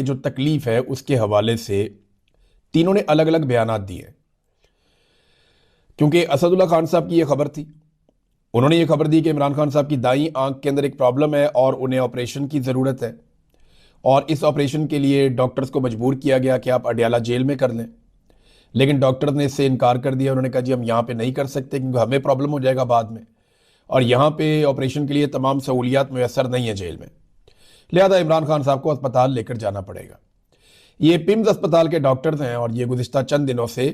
जो तकलीफ है उसके हवाले से तीनों ने अलग अलग बयानात दिए। क्योंकि असदुल्ला खान साहब की यह खबर थी, उन्होंने ये खबर दी कि इमरान खान साहब की दाईं आंख के अंदर एक प्रॉब्लम है और उन्हें ऑपरेशन की ज़रूरत है, और इस ऑपरेशन के लिए डॉक्टर्स को मजबूर किया गया कि आप अडयाला जेल में कर लें। लेकिन डॉक्टर ने इससे इनकार कर दिया। उन्होंने कहा जी हम यहाँ पे नहीं कर सकते क्योंकि हमें प्रॉब्लम हो जाएगा बाद में, और यहाँ पे ऑपरेशन के लिए तमाम सहूलियात मैसर नहीं है जेल में, लिहाजा इमरान खान साहब को अस्पताल लेकर जाना पड़ेगा। ये पिम्स अस्पताल के डॉक्टर्स हैं और ये गुज़िश्ता चंद दिनों से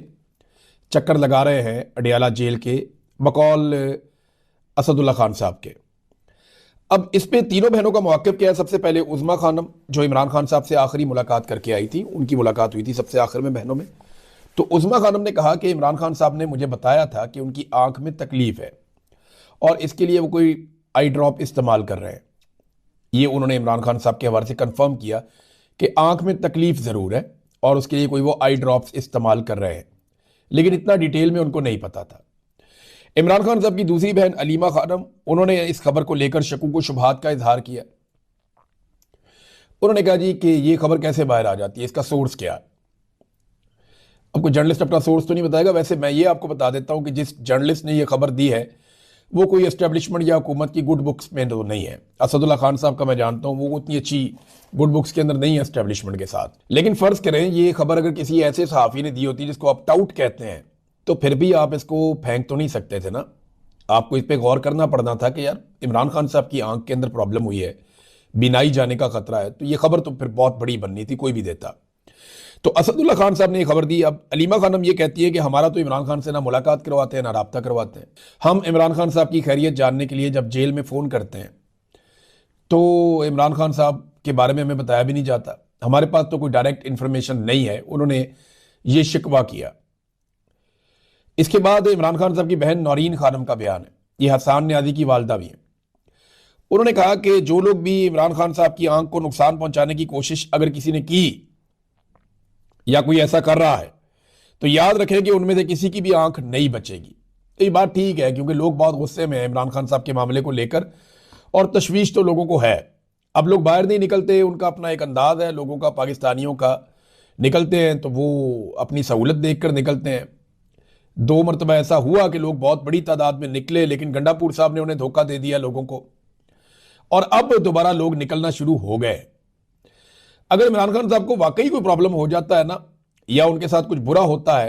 चक्कर लगा रहे हैं अडयाला जेल के बकौल असदुल्ला खान साहब के। अब इस पे तीनों बहनों का मौक़िफ़ क्या है? सबसे पहले उज़मा खानम जो इमरान खान साहब से आखिरी मुलाकात करके आई थी, उनकी मुलाकात हुई थी सबसे आखिर में बहनों में। तो उज़मा खानम ने कहा कि इमरान खान साहब ने मुझे बताया था कि उनकी आंख में तकलीफ़ है और इसके लिए वो कोई आई ड्रॉप इस्तेमाल कर रहे हैं। ये उन्होंने इमरान खान साहब के हवाले से कंफर्म किया कि आंख में तकलीफ़ ज़रूर है और उसके लिए कोई वो आई ड्रॉप्स इस्तेमाल कर रहे हैं, लेकिन इतना डिटेल में उनको नहीं पता था। इमरान खान साहब की दूसरी बहन अलीमा खानम, उन्होंने इस खबर को लेकर शकूक व शुबहात का इजहार किया। उन्होंने कहा जी कि ये खबर कैसे बाहर आ जाती है, इसका सोर्स क्या है? अब कोई जर्नलिस्ट अपना सोर्स तो नहीं बताएगा। वैसे मैं ये आपको बता देता हूं कि जिस जर्नलिस्ट ने ये खबर दी है वो कोई एस्टेब्लिशमेंट या हुकूमत की गुड बुक्स में तो नहीं है। असदुल्ला खान साहब का मैं जानता हूं, वो उतनी अच्छी गुड बुक्स के अंदर नहीं है एस्टेब्लिशमेंट के साथ। लेकिन फ़र्ज़ करें ये खबर अगर किसी ऐसे सहाफ़ी ने दी होती जिसको आप टाउट कहते हैं, तो फिर भी आप इसको फेंक तो नहीं सकते थे ना। आपको इस पर गौर करना पड़ना था कि यार इमरान खान साहब की आंख के अंदर प्रॉब्लम हुई है, बीनाई जाने का खतरा है, तो ये खबर तो फिर बहुत बड़ी बननी थी, कोई भी देता। तो असदुल्ला खान साहब ने ये खबर दी। अब अलीमा खानम ये कहती है कि हमारा तो इमरान खान से ना मुलाकात करवाते हैं ना राब्ता करवाते हैं। हम इमरान खान साहब की खैरियत जानने के लिए जब जेल में फ़ोन करते हैं तो इमरान खान साहब के बारे में हमें बताया भी नहीं जाता। हमारे पास तो कोई डायरेक्ट इन्फॉर्मेशन नहीं है। उन्होंने ये शिकवा किया। इसके बाद इमरान खान साहब की बहन नौरीन खानम का बयान है, ये हसान न्याजी की वालदा भी हैं। उन्होंने कहा कि जो लोग भी इमरान खान साहब की आंख को नुकसान पहुंचाने की कोशिश अगर किसी ने की या कोई ऐसा कर रहा है तो याद रखें कि उनमें से किसी की भी आंख नहीं बचेगी। तो ये बात ठीक है क्योंकि लोग बहुत गुस्से में हैं इमरान खान साहब के मामले को लेकर, और तशवीश तो लोगों को है। अब लोग बाहर नहीं निकलते, उनका अपना एक अंदाज है लोगों का, पाकिस्तानियों का। निकलते हैं तो वो अपनी सहूलत देख कर निकलते हैं। 2 मरतबा ऐसा हुआ कि लोग बहुत बड़ी तादाद में निकले, लेकिन गंडापुर साहब ने उन्हें धोखा दे दिया लोगों को, और अब दोबारा लोग निकलना शुरू हो गए। अगर इमरान खान साहब को वाकई कोई प्रॉब्लम हो जाता है ना, या उनके साथ कुछ बुरा होता है,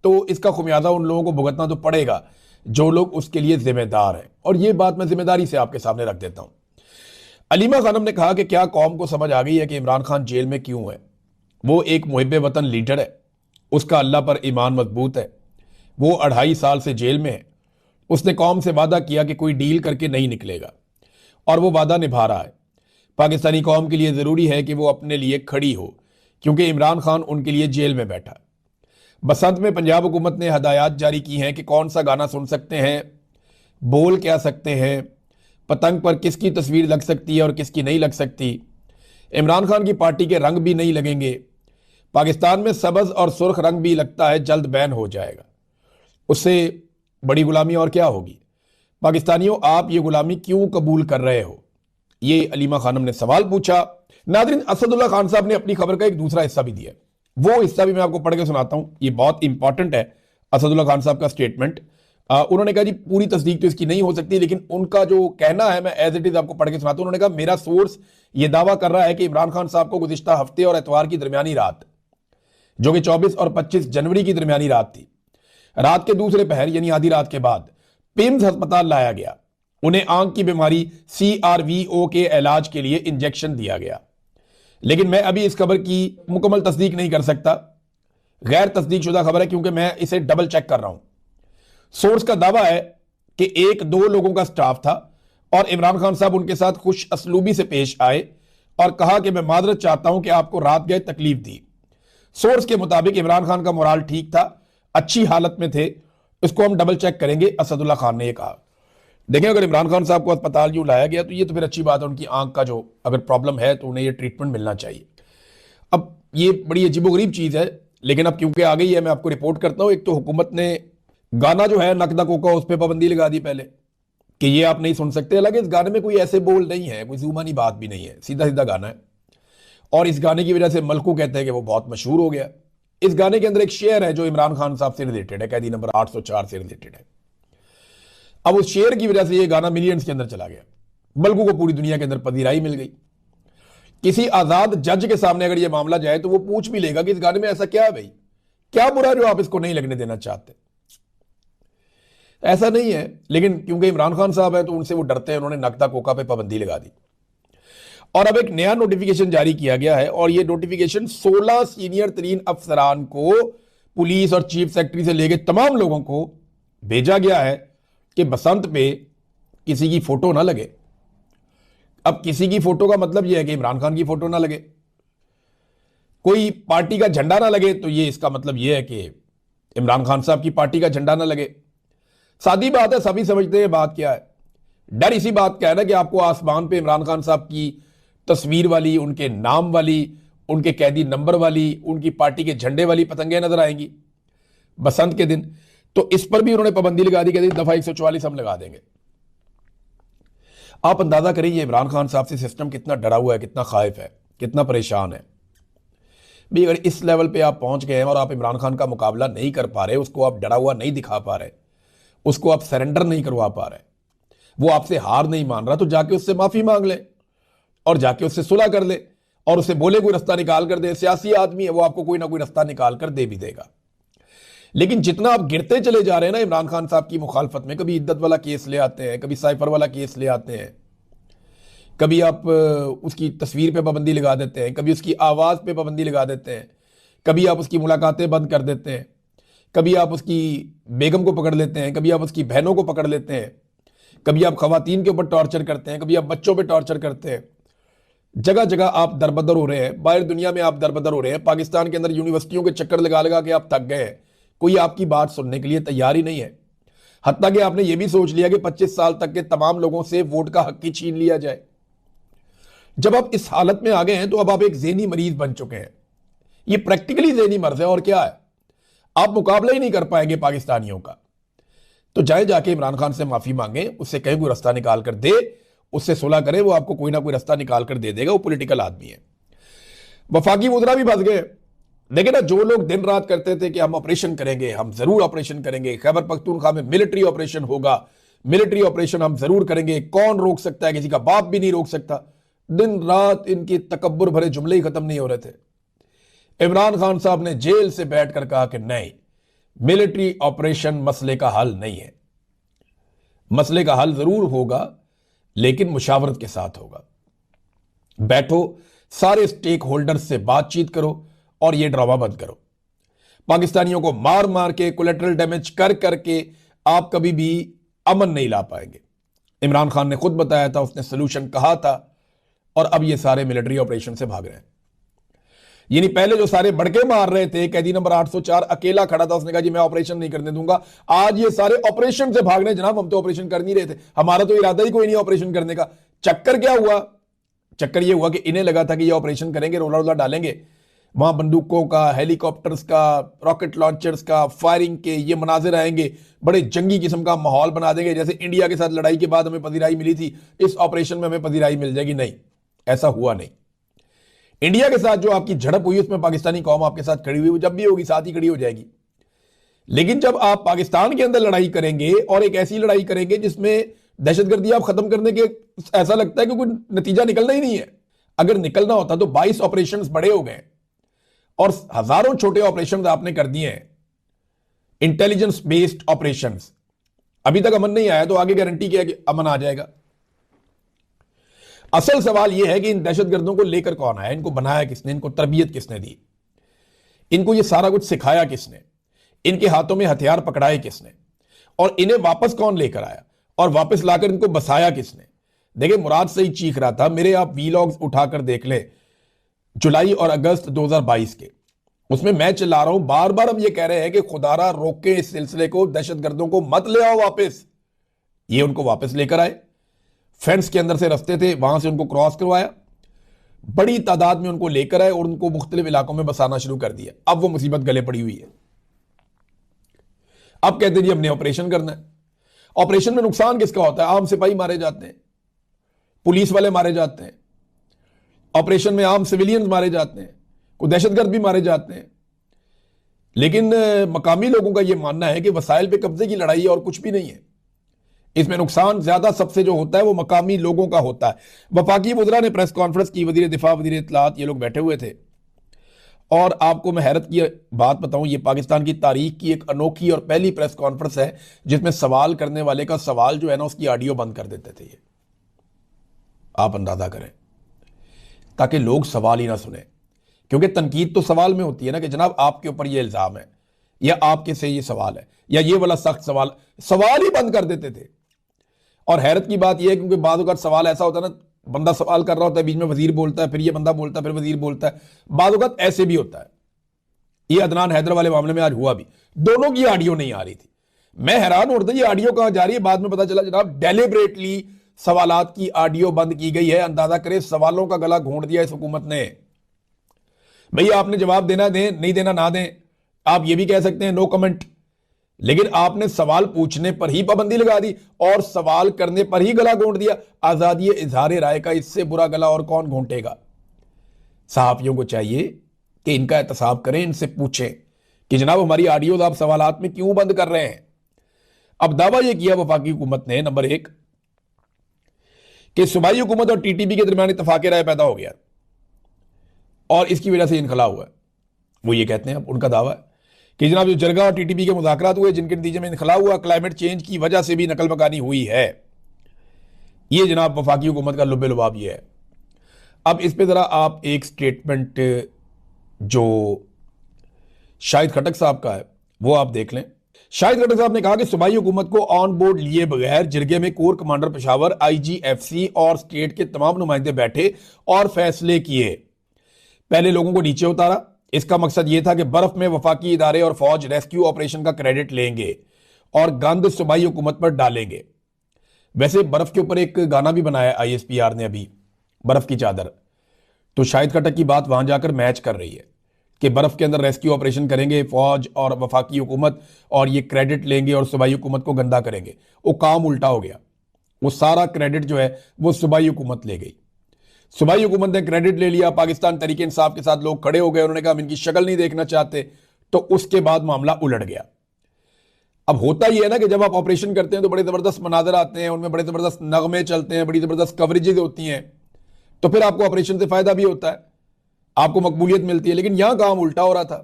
तो इसका खुमियाजा उन लोगों को भुगतना तो पड़ेगा जो लोग उसके लिए जिम्मेदार हैं। और ये बात मैं जिम्मेदारी से आपके सामने रख देता हूं। अलीमा खानम ने कहा कि क्या कौम को समझ आ गई है कि इमरान खान जेल में क्यों है? वो एक मुहिब्बे वतन लीडर है, उसका अल्लाह पर ईमान मजबूत है, वो 2.5 साल से जेल में है। उसने कौम से वादा किया कि कोई डील करके नहीं निकलेगा, और वो वादा निभा रहा है। पाकिस्तानी कौम के लिए ज़रूरी है कि वो अपने लिए खड़ी हो, क्योंकि इमरान खान उनके लिए जेल में बैठा। बसंत में पंजाब हुकूमत ने हदायत जारी की हैं कि कौन सा गाना सुन सकते हैं, बोल क्या सकते हैं, पतंग पर किसकी तस्वीर लग सकती है और किसकी नहीं लग सकती। इमरान खान की पार्टी के रंग भी नहीं लगेंगे। पाकिस्तान में सब्ज़ और सुर्ख रंग भी लगता है जल्द बैन हो जाएगा। उससे बड़ी गुलामी और क्या होगी? पाकिस्तानियों, आप ये गुलामी क्यों कबूल कर रहे हो? ये अलीमा खानम ने सवाल पूछा। नादरीन, असदुल्ला खान साहब ने अपनी खबर का एक दूसरा हिस्सा भी दिया। वो हिस्सा भी मैं आपको पढ़ के सुनाता हूं, ये बहुत इंपॉर्टेंट है। असदुल्ला खान साहब का स्टेटमेंट, उन्होंने कहा जी पूरी तस्दीक तो इसकी नहीं हो सकती, लेकिन उनका जो कहना है मैं एज इट इज आपको पढ़ के सुनाता हूं। उन्होंने कहा मेरा सोर्स ये दावा कर रहा है कि इमरान खान साहब को गुज़िश्ता हफ्ते और एतवार की दरमियानी रात, जो कि 24 और 25 जनवरी की दरमियानी रात थी, रात के दूसरे पहर यानी आधी रात के बाद पिम्स अस्पताल लाया गया। उन्हें आंख की बीमारी CRVO के इलाज के लिए इंजेक्शन दिया गया। लेकिन मैं अभी इस खबर की मुकम्मल तस्दीक नहीं कर सकता, गैर तस्दीक शुदा खबर है, क्योंकि मैं इसे डबल चेक कर रहा हूं। सोर्स का दावा है कि 1-2 लोगों का स्टाफ था और इमरान खान साहब उनके साथ खुश असलूबी से पेश आए और कहा कि मैं माजरत चाहता हूं कि आपको रात गए तकलीफ दी। सोर्स के मुताबिक इमरान खान का मोराल ठीक था, अच्छी हालत में थे। इसको हम डबल चेक करेंगे, असदुल्ला खान ने यह कहा। देखें, अगर इमरान खान साहब को अस्पताल यूँ लाया गया तो ये तो फिर अच्छी बात है। उनकी आंख का जो अगर प्रॉब्लम है तो उन्हें ये ट्रीटमेंट मिलना चाहिए। अब ये बड़ी अजीबोगरीब चीज़ है, लेकिन अब क्योंकि आ गई है मैं आपको रिपोर्ट करता हूँ। एक तो हुकूमत ने गाना जो है नकदा कोका, उस पर पाबंदी लगा दी पहले कि ये आप नहीं सुन सकते। हालांकि इस गाने में कोई ऐसे बोल नहीं है, कोई जुबानी बात भी नहीं है, सीधा सीधा गाना है। और इस गाने की वजह से मलकू कहते हैं कि वो बहुत मशहूर हो गया। इस गाने के अंदर एक शेर है जो इमरान खान साहब से रिलेटेड है, कैदी नंबर 804 से रिलेटेड है। अब उस शेर की वजह से ये गाना मिलियंस के अंदर चला गया, मलकू को पूरी दुनिया के अंदर पजीराई मिल गई। किसी आजाद जज के सामने अगर ये मामला जाए तो वो पूछ भी लेगा कि इस गाने में ऐसा क्या है भाई, क्या बुरा जो आप इसको नहीं लगने देना चाहते। ऐसा नहीं है, लेकिन क्योंकि इमरान खान साहब है तो उनसे वो डरते हैं, उन्होंने नकदा कोका पे पाबंदी लगा दी। और अब एक नया नोटिफिकेशन जारी किया गया है, और ये नोटिफिकेशन 16 सीनियर तरीन अफसरान को, पुलिस और चीफ सेक्रेटरी से लेकर तमाम लोगों को भेजा गया है कि बसंत पे किसी की फोटो ना लगे। अब किसी की फोटो का मतलब यह है कि इमरान खान की फोटो ना लगे, कोई पार्टी का झंडा ना लगे, तो ये इसका मतलब यह है कि इमरान खान साहब की पार्टी का झंडा ना लगे। सादी बात है, सभी समझते हैं बात क्या है। डर इसी बात का है ना कि आपको आसमान पे इमरान खान साहब की तस्वीर वाली, उनके नाम वाली, उनके कैदी नंबर वाली, उनकी पार्टी के झंडे वाली पतंगें नजर आएंगी बसंत के दिन। तो इस पर भी उन्होंने पाबंदी लगा दी, कहती दफा 144 हम लगा देंगे। आप अंदाजा करिए इमरान खान साहब से सिस्टम कितना डरा हुआ है, कितना खाइफ है, कितना परेशान है भाई। अगर इस लेवल पे आप पहुंच गए हैं और आप इमरान खान का मुकाबला नहीं कर पा रहे, उसको आप डरा हुआ नहीं दिखा पा रहे, उसको आप सरेंडर नहीं करवा पा रहे, वो आपसे हार नहीं मान रहा, तो जाके उससे माफी मांग ले और जाके उससे सुलह कर ले और उसे बोले कोई रास्ता निकाल कर दे। सियासी आदमी है, वो आपको कोई ना कोई रास्ता निकाल कर दे भी देगा। लेकिन जितना आप गिरते चले जा रहे हैं ना इमरान खान साहब की मुखालफत में, कभी इद्दत वाला केस ले आते हैं, कभी साइफर वाला केस ले आते हैं, कभी आप उसकी तस्वीर पे पाबंदी लगा देते हैं, कभी उसकी आवाज़ पे पाबंदी लगा देते हैं, कभी आप उसकी मुलाकातें बंद कर देते हैं, कभी आप उसकी बेगम को पकड़ लेते हैं, कभी आप उसकी बहनों को पकड़ लेते हैं, कभी आप खवातीन के ऊपर टॉर्चर करते हैं, कभी आप बच्चों पे टॉर्चर करते हैं। जगह जगह आप दरबदर हो रहे हैं, बाहर दुनिया में आप दरबदर हो रहे हैं। पाकिस्तान के अंदर यूनिवर्सिटियों के चक्कर लगा लगा के आप थक गए हैं, कोई आपकी बात सुनने के लिए तैयार ही नहीं है। हत्ता कि आपने यह भी सोच लिया कि 25 साल तक के तमाम लोगों से वोट का हक ही छीन लिया जाए। जब आप इस हालत में आ गए हैं तो अब आप एक ज़हनी मरीज बन चुके हैं। ये प्रैक्टिकली ज़हनी मर्ज है, और क्या है, आप मुकाबला ही नहीं कर पाएंगे पाकिस्तानियों का। तो जाए जाके इमरान खान से माफी मांगे, उससे कहीं कोई रास्ता निकाल कर दे, उससे सुलह करे, वो आपको कोई ना कोई रास्ता निकाल कर दे देगा। वो पॉलिटिकल आदमी है। वफाकी वुज़रा भी फंस गए। देखिए ना, जो लोग दिन रात करते थे कि हम ऑपरेशन करेंगे, हम जरूर ऑपरेशन करेंगे, खैबर पख्तूनख्वा में मिलिट्री ऑपरेशन होगा, मिलिट्री ऑपरेशन हम जरूर करेंगे, कौन रोक सकता है, किसी का बाप भी नहीं रोक सकता। दिन रात इनकी तकब्बुर भरे जुमले ही खत्म नहीं हो रहे थे। इमरान खान साहब ने जेल से बैठकर कहा कि नहीं, मिलिट्री ऑपरेशन मसले का हल नहीं है। मसले का हल जरूर होगा, लेकिन मुशावरत के साथ होगा। बैठो, सारे स्टेक होल्डर्स से बातचीत करो और यह ड्रामा बंद करो। पाकिस्तानियों को मार मार के, कोलेटरल डैमेज कर करके आप कभी भी अमन नहीं ला पाएंगे। इमरान खान ने खुद बताया था, उसने सोल्यूशन कहा था, और अब ये सारे मिलिट्री ऑपरेशन से भाग रहे हैं। यानी पहले जो सारे बड़के मार रहे थे, कैदी नंबर 804 अकेला खड़ा था, उसने कहा जी मैं ऑपरेशन नहीं करने दूंगा। आज ये सारे ऑपरेशन से भाग रहे हैं। जनाब हम तो ऑपरेशन कर नहीं रहे थे, हमारा तो इरादा ही कोई नहीं ऑपरेशन करने का। चक्कर क्या हुआ? चक्कर ये हुआ कि इन्हें लगा था कि ये ऑपरेशन करेंगे, रोला रोला डालेंगे, वहां बंदूकों का, हेलीकॉप्टर्स का, रॉकेट लॉन्चर्स का, फायरिंग के ये मनाजिर आएंगे, बड़े जंगी किस्म का माहौल बना देंगे। जैसे इंडिया के साथ लड़ाई के बाद हमें पजीराई मिली थी, इस ऑपरेशन में हमें पजीराई मिल जाएगी। नहीं, ऐसा हुआ नहीं। इंडिया के साथ जो आपकी झड़प हुई उसमें पाकिस्तानी कौम आपके साथ खड़ी हुई, वो जब भी होगी साथ ही खड़ी हो जाएगी। लेकिन जब आप पाकिस्तान के अंदर लड़ाई करेंगे और एक ऐसी लड़ाई करेंगे जिसमें दहशतगर्दी आप खत्म करने के, ऐसा लगता है कि कोई नतीजा निकलना ही नहीं है। अगर निकलना होता तो 22 ऑपरेशंस बड़े हो गए और हजारों छोटे ऑपरेशंस आपने कर दिए हैं, इंटेलिजेंस बेस्ड ऑपरेशंस। अभी तक अमन नहीं आया, तो आगे गारंटी क्या है कि अमन आ जाएगा? असल सवाल यह है कि इन दहशतगर्दों को लेकर कौन आया, इनको बनाया किसने, इनको तरबियत किसने दी, इनको यह सारा कुछ सिखाया किसने, इनके हाथों में हथियार पकड़ाए किसने, और इन्हें वापस कौन लेकर आया और वापस लाकर इनको बसाया किसने? देखिए, मुराद से ही चीख रहा था, मेरे आप वीलॉग्स उठाकर देख ले जुलाई और अगस्त 2022 के, उसमें मैं चिल्ला रहा हूं, बार बार हम ये कह रहे हैं कि खुदारा रोके इस सिलसिले को, दहशतगर्दों को मत ले आओ वापस। ये उनको वापस लेकर आए, फेंस के अंदर से रास्ते थे वहां से उनको क्रॉस करवाया, बड़ी तादाद में उनको लेकर आए और उनको मुख्तलिफ इलाकों में बसाना शुरू कर दिया। अब वो मुसीबत गले पड़ी हुई है। अब कहते जी हमने ऑपरेशन करना है। ऑपरेशन में नुकसान किसका होता है? आम सिपाही मारे जाते हैं, पुलिस वाले मारे जाते हैं, ऑपरेशन में आम सिविलियंस मारे जाते हैं, कोई दहशतगर्द भी मारे जाते हैं। लेकिन मकामी लोगों का यह मानना है कि वसाइल पे कब्जे की लड़ाई है और कुछ भी नहीं है। इसमें नुकसान ज्यादा सबसे जो होता है वो मकामी लोगों का होता है। वफाकी वज़रा ने प्रेस कॉन्फ्रेंस की, वजीर दिफा, वजीर इत्तलात, ये लोग बैठे हुए थे। और आपको मैं हैरत की बात बताऊं, ये पाकिस्तान की तारीख की एक अनोखी और पहली प्रेस कॉन्फ्रेंस है जिसमें सवाल करने वाले का सवाल जो है ना उसकी ऑडियो बंद कर देते थे। ये आप अंदाजा करें, ताकि लोग सवाल ही ना सुने, क्योंकि तनकीद तो सवाल में होती है ना कि जनाब आपके ऊपर ये इल्जाम है या आपके से ये सवाल है या ये वाला सख्त सवाल, सवाल ही बंद कर देते थे। और हैरत की बात यह है क्योंकि बाद अगर सवाल ऐसा होता है ना, बंदा सवाल कर रहा होता है, बीच में वजीर बोलता है, फिर ये बंदा बोलता है, फिर वजीर बोलता है, बाद वक्त ऐसे भी होता है। ये अदनान हैदर वाले मामले में आज हुआ भी, दोनों की ऑडियो नहीं आ रही थी। मैं हैरान हो रहा था ये ऑडियो कहां जा रही है। बाद में पता चला जनाब डेलिबरेटली सवालात की ऑडियो बंद की गई है। अंदाजा करें, सवालों का गला घोंट दिया इस हुकूमत ने। भैया आपने जवाब देना दें, नहीं देना ना दें, आप ये भी कह सकते हैं नो कमेंट, लेकिन आपने सवाल पूछने पर ही पाबंदी लगा दी और सवाल करने पर ही गला घोंट दिया। आजादी इजहार राय का इससे बुरा गला और कौन घोंटेगा। सहाफियों को चाहिए कि इनका एहतसाब करें, इनसे पूछें कि जनाब हमारी ऑडियोज आप सवालात में क्यों बंद कर रहे हैं। अब दावा यह किया वफाकी हुकूमत ने, नंबर एक, कि सूबाई हुकूमत और टीटीपी के दरमियान इत्तफाक राय पैदा हो गया और इसकी वजह से इनखला हुआ है। वो ये कहते हैं, अब उनका दावा है कि जनाब जो जरगा और टीटीपी के मुज़ाकरात हुए जिनके नतीजे में इनखला हुआ, क्लाइमेट चेंज की वजह से भी नकल मकानी हुई है। ये जनाब वफाकी हुकूमत का लुब्बे लुबाब ये है। अब इस पे ज़रा आप एक स्टेटमेंट जो शाहिद खटक साहब का है वो आप देख लें। शाहिद खटक साहब ने कहा कि सूबाई हुकूमत को ऑन बोर्ड लिए बगैर जिरगे में कोर कमांडर पेशावर, IGFC और स्टेट के तमाम नुमाइंदे बैठे और फैसले किए। पहले लोगों को नीचे उतारा। इसका मकसद यह था कि बर्फ में वफाकी इदारे और फौज रेस्क्यू ऑपरेशन का क्रेडिट लेंगे और गंद सूबाई हुकूमत पर डालेंगे। वैसे बर्फ के ऊपर एक गाना भी बनाया ISPR ने अभी, बर्फ की चादर। तो शाहिद खटक की बात वहां जाकर मैच कर रही है कि बर्फ के अंदर रेस्क्यू ऑपरेशन करेंगे फौज और वफाकी हुकूमत और ये क्रेडिट लेंगे और सूबाई हुकूमत को गंदा करेंगे। वो काम उल्टा हो गया, वो सारा क्रेडिट जो है वो सूबाई हुकूमत ले गई। सूबाई हुकूमत ने क्रेडिट ले लिया, पाकिस्तान तरीके इंसाफ के साथ लोग खड़े हो गए, उन्होंने कहा हम इनकी शक्ल नहीं देखना चाहते, तो उसके बाद मामला उलट गया। अब होता ही है ना कि जब आप ऑपरेशन करते हैं तो बड़े जबरदस्त मनाजर आते हैं, उनमें बड़े जबरदस्त नगमे चलते हैं, बड़ी जबरदस्त कवरेजेस होती हैं, तो फिर आपको ऑपरेशन से फायदा भी होता है, आपको मकबूलियत मिलती है। लेकिन यहां काम उल्टा हो रहा था,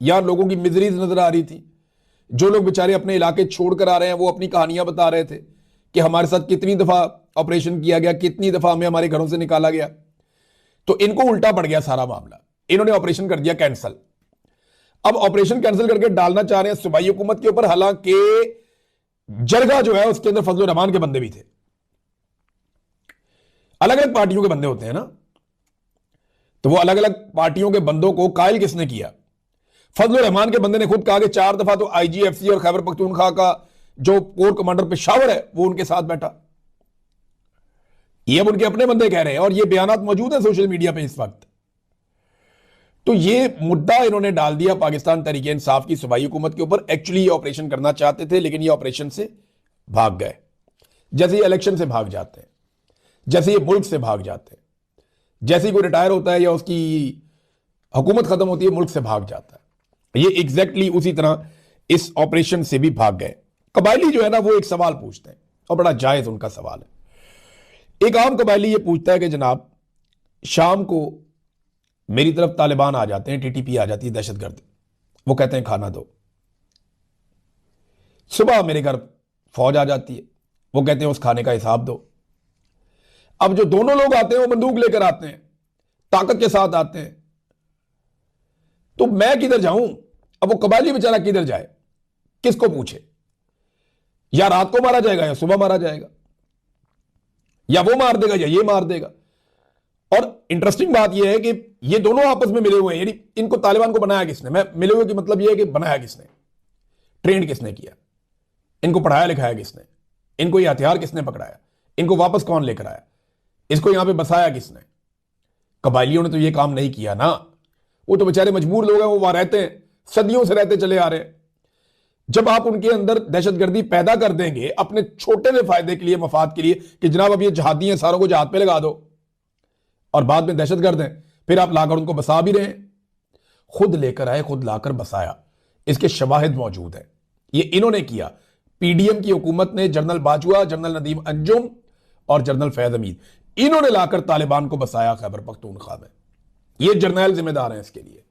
यहां लोगों की मिजरीज नजर आ रही थी। जो लोग बेचारे अपने इलाके छोड़कर आ रहे हैं वो अपनी कहानियां बता रहे थे कि हमारे साथ कितनी दफा ऑपरेशन किया गया, कितनी दफा हमें हमारे घरों से निकाला गया। तो इनको उल्टा पड़ गया सारा मामला, इन्होंने ऑपरेशन कर दिया कैंसिल। अब ऑपरेशन कैंसिल करके डालना चाह रहे हैं सूबाई हुकूमत के ऊपर, हालांकि जरगा जो है उसके अंदर फजल रहमान के बंदे भी थे। अलग अलग पार्टियों के बंदे होते हैं ना, तो वो अलग अलग पार्टियों के बंदों को कायल किसने किया? फजल रहमान के बंदे ने खुद कहा कि 4 दफा तो IGFC और खैबर पख्तूनख्वा का जो कोर कमांडर पेशावर है वो उनके साथ बैठा। ये अब उनके अपने बंदे कह रहे हैं और ये बयानात मौजूद है सोशल मीडिया पे इस वक्त। तो ये मुद्दा इन्होंने डाल दिया पाकिस्तान तरीके इंसाफ की सूबाई हुकूमत के ऊपर। एक्चुअली ये ऑपरेशन करना चाहते थे लेकिन ये ऑपरेशन से भाग गए, जैसे ये इलेक्शन से भाग जाते हैं, जैसे ये मुल्क से भाग जाते हैं, जैसे ही कोई रिटायर होता है या उसकी हुकूमत खत्म होती है मुल्क से भाग जाता है। ये एग्जैक्टली उसी तरह इस ऑपरेशन से भी भाग गए। कबायली जो है ना वो एक सवाल पूछते हैं और बड़ा जायज उनका सवाल है। एक आम कबायली ये पूछता है कि जनाब शाम को मेरी तरफ तालिबान आ जाते हैं, TTP आ जाती है, दहशतगर्द, वो कहते हैं खाना दो। सुबह मेरे घर फौज आ जाती है, वो कहते हैं उस खाने का हिसाब दो। अब जो दोनों लोग आते हैं वो बंदूक लेकर आते हैं, ताकत के साथ आते हैं, तो मैं किधर जाऊं? अब वो कबायली बेचारा किधर जाए, किसको पूछे? या रात को मारा जाएगा या सुबह मारा जाएगा, या वो मार देगा या ये मार देगा। और इंटरेस्टिंग बात यह है कि ये दोनों आपस में मिले हुए हैं, यानी इनको तालिबान को बनाया किसने? मैं मिले हुए की मतलब यह है कि बनाया किसने, ट्रेंड किसने किया, इनको पढ़ाया लिखाया किसने, इनको ये हथियार किसने पकड़ाया, इनको वापस कौन लेकर आया, इसको यहां पे बसाया किसने? कबायलियों ने तो ये काम नहीं किया ना, वो तो बेचारे मजबूर लोग हैं, वो वहां रहते हैं, सदियों से रहते चले आ रहे हैं। जब आप उनके अंदर दहशतगर्दी पैदा कर देंगे अपने छोटे से फायदे के लिए, मफाद के लिए, कि जनाब अब ये जहादी हैं सारों को जहाद पे लगा दो, और बाद में दहशतगर्द हैं, फिर आप लाकर उनको बसा भी रहे हैं। खुद लेकर आए, खुद लाकर बसाया, इसके शवाहिद मौजूद है। ये इन्होंने किया। पीडीएम की हुकूमत ने जनरल बाजवा, जनरल नदीम अंजुम और जनरल फैज हमीद, इन्होंने लाकर तालिबान को बसाया खैबर पख्तूनख्वा में। ये जर्नैल जिम्मेदार हैं इसके लिए।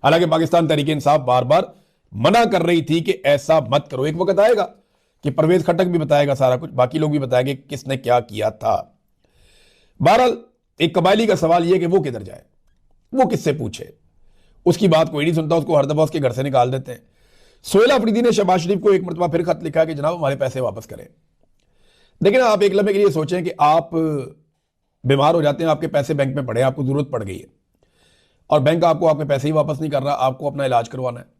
हालांकि पाकिस्तान तहरीक इंसाफ बार बार मना कर रही थी कि ऐसा मत करो। एक वक्त आएगा कि परवेज खटक भी बताएगा सारा कुछ, बाकी लोग भी बताएंगे किसने क्या किया था। बहरहाल एक कबायली का सवाल यह कि वो किधर जाए, वो किससे पूछे, उसकी बात कोई नहीं सुनता, उसको हर दफा उसके घर से निकाल देते हैं। सोहेल अफरीदी ने शहबाज शरीफ को एक मरतबा फिर खत लिखा कि जनाब हमारे पैसे वापस करें। देखिए ना, आप एक लम्हे के लिए सोचें कि आप बीमार हो जाते हैं, आपके पैसे बैंक में पड़े, आपको जरूरत पड़ गई है और बैंक आपको आपके पैसे ही वापस नहीं कर रहा, आपको अपना इलाज करवाना है।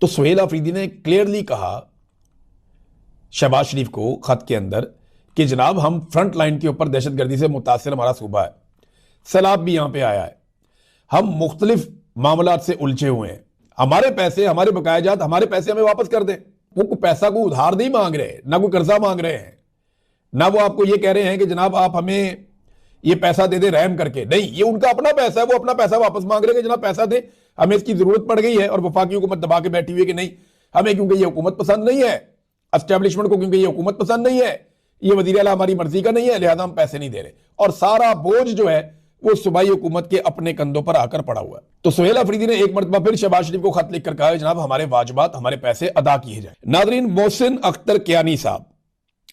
तो सोहेल अफरीदी ने क्लियरली कहा शहबाज शरीफ को खत के अंदर कि जनाब हम फ्रंट लाइन के ऊपर दहशतगर्दी से मुतासिर हमारा सूबा है, सैलाब भी यहां पे आया है, हम मुख्तलिफ मामलात से उलझे हुए हैं, हमारे पैसे, हमारे बकायाजात, हमारे पैसे हमें वापस कर दें। वो पैसा को उधार नहीं मांग रहे, ना कोई कर्जा मांग रहे हैं, ना वो आपको ये कह रहे हैं कि जनाब आप हमें ये पैसा दे दे रहम करके। नहीं, ये उनका अपना पैसा है, वो अपना पैसा वापस मांग रहे हैं कि जनाब पैसा दे, हमें इसकी जरूरत पड़ गई है। और वफाकी हुकूमत दबा के बैठी हुई है कि नहीं, हमें क्योंकि ये हुकूमत पसंद नहीं है, एस्टेब्लिशमेंट को क्योंकि ये हुकूमत पसंद नहीं है, ये वजीर आला हमारी मर्जी का नहीं है, लिहाजा हम पैसे नहीं दे रहे। और सारा बोझ जो है वो सूबाई हुकूमत के अपने कंधों पर आकर पड़ा हुआ है। तो सोहेल अफरीदी ने एक मरतबा फिर शहबाज शरीफ को खत लिखकर कहा जनाब हमारे वाजिबात, हमारे पैसे अदा किए जाए। नादरीन, मोहसिन अख्तर कियानी साहब,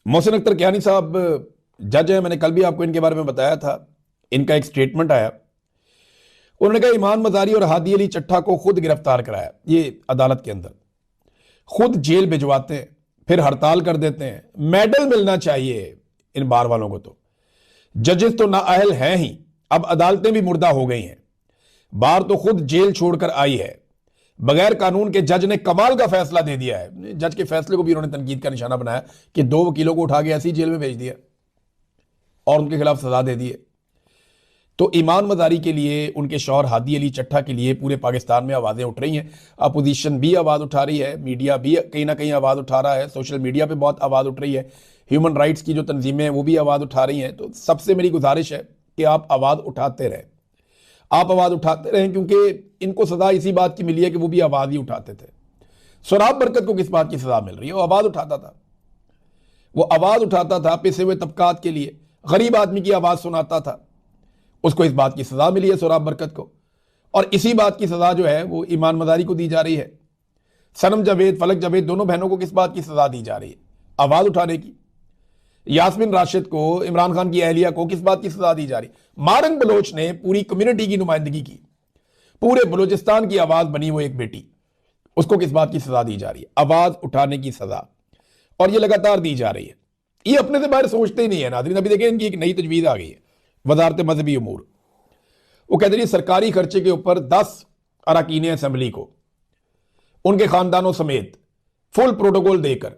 मोहसिन अख्तर कियानी साहब जज है, मैंने कल भी आपको इनके बारे में बताया था। इनका एक स्टेटमेंट आया, उन्होंने कहा ईमान मजारी और हादी अली चट्ठा को खुद गिरफ्तार कराया, ये अदालत के अंदर खुद जेल भिजवाते हैं, फिर हड़ताल कर देते हैं। मेडल मिलना चाहिए इन बार वालों को। तो जजेस तो नाअहल हैं ही, अब अदालतें भी मुर्दा हो गई हैं। बार तो खुद जेल छोड़कर आई है, बगैर कानून के जज ने कमाल का फैसला दे दिया है। जज के फैसले को भी उन्होंने तनकीद का निशाना बनाया कि 2 वकीलों को उठा के ऐसी जेल में भेज दिया और उनके खिलाफ सजा दे दी है। तो ईमान मजारी के लिए, उनके शौहर हादी अली चट्ठा के लिए पूरे पाकिस्तान में आवाजें उठ रही हैं। अपोजिशन भी आवाज उठा रही है, मीडिया भी कहीं ना कहीं आवाज उठा रहा है, सोशल मीडिया पे बहुत आवाज उठ रही है, ह्यूमन राइट्स की जो तंजीमें हैं वो भी आवाज उठा रही हैं। तो सबसे मेरी गुजारिश है कि आप आवाज उठाते रहें, आप आवाज उठाते रहें, क्योंकि इनको सजा इसी बात की मिली है कि वो भी आवाज ही उठाते थे। सोराब बरकत को किस बात की सजा मिल रही है? वो आवाज उठाता था, वो आवाज उठाता था पिसे हुए तबकात के लिए, गरीब आदमी की आवाज सुनाता था, उसको इस बात की सजा मिली है सोराब बरकत को। और इसी बात की सजा जो है वो ईमान मजारी को दी जा रही है। सनम जावेद, फलक जावेद, दोनों बहनों को किस बात की सजा दी जा रही है? आवाज उठाने की। यास्मीन राशिद को, इमरान खान की अहलिया को किस बात की सजा दी जा रही? मारंग बलोच ने पूरी कम्युनिटी की नुमाइंदगी की, पूरे बलोचिस्तान की आवाज बनी वो एक बेटी, उसको किस बात की सजा दी जा रही है? आवाज उठाने की सजा। और ये लगातार दी जा रही है। ये अपने से बाहर सोचते ही नहीं है नाज़रीन। अभी देखें इनकी एक नई तजवीज़ आ गई है, वजारत मजहबी उमूर। वो कहते हैं सरकारी खर्चे के ऊपर 10 अरकान असम्बली को उनके खानदानों समेत फुल प्रोटोकॉल देकर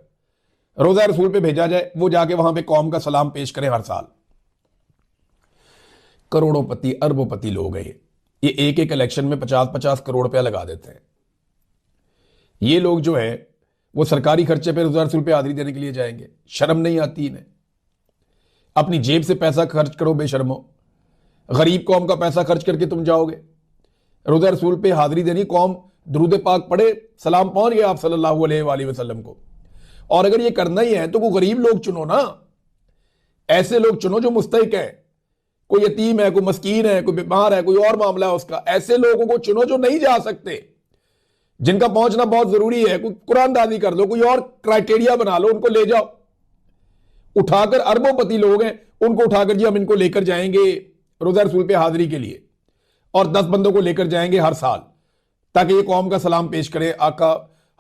रोजा रसूल पे भेजा जाए, वो जाके वहां पे कौम का सलाम पेश करें हर साल। करोड़ोंपति, अरबोंपति लोग हैं ये एक एक इलेक्शन में 50-50 करोड़ रुपया लगा देते हैं। ये लोग जो है वो सरकारी खर्चे पे रोजा रसूल पे हाजिरी देने के लिए जाएंगे। शर्म नहीं आती इन्हें? अपनी जेब से पैसा खर्च करो बेशर्मो, गरीब कौम का पैसा खर्च करके तुम जाओगे रोजा रसूल पे हाजिरी देनी। कौम दुरूद पाक पढ़े, सलाम पहुंच गया आप सल्लल्लाहु अलैहि वसल्लम को। और अगर ये करना ही है तो कोई गरीब लोग चुनो ना, ऐसे लोग चुनो जो मुस्तहिक है, कोई यतीम है, कोई मस्कीन है, कोई बीमार है, कोई और मामला है उसका। ऐसे लोगों को चुनो जो नहीं जा सकते, जिनका पहुंचना बहुत जरूरी है। कोई कुरानदाजी कर लो, कोई और क्राइटेरिया बना लो, उनको ले जाओ। उठाकर अरबोंपति लोग हैं, उनको उठाकर जी हम इनको लेकर जाएंगे रोजा रसूल पे हाजिरी के लिए, और 10 बंदों को लेकर जाएंगे हर साल, ताकि ये कौम का सलाम पेश करे आका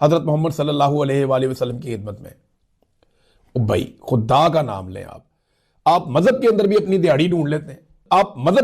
हजरत मोहम्मद सल्लल्लाहु अलैहि वसल्लम की खिदमत में। भाई खुदा का नाम लें आप मजहब के अंदर भी अपनी दिहाड़ी ढूंढ लेते हैं। आप मजहब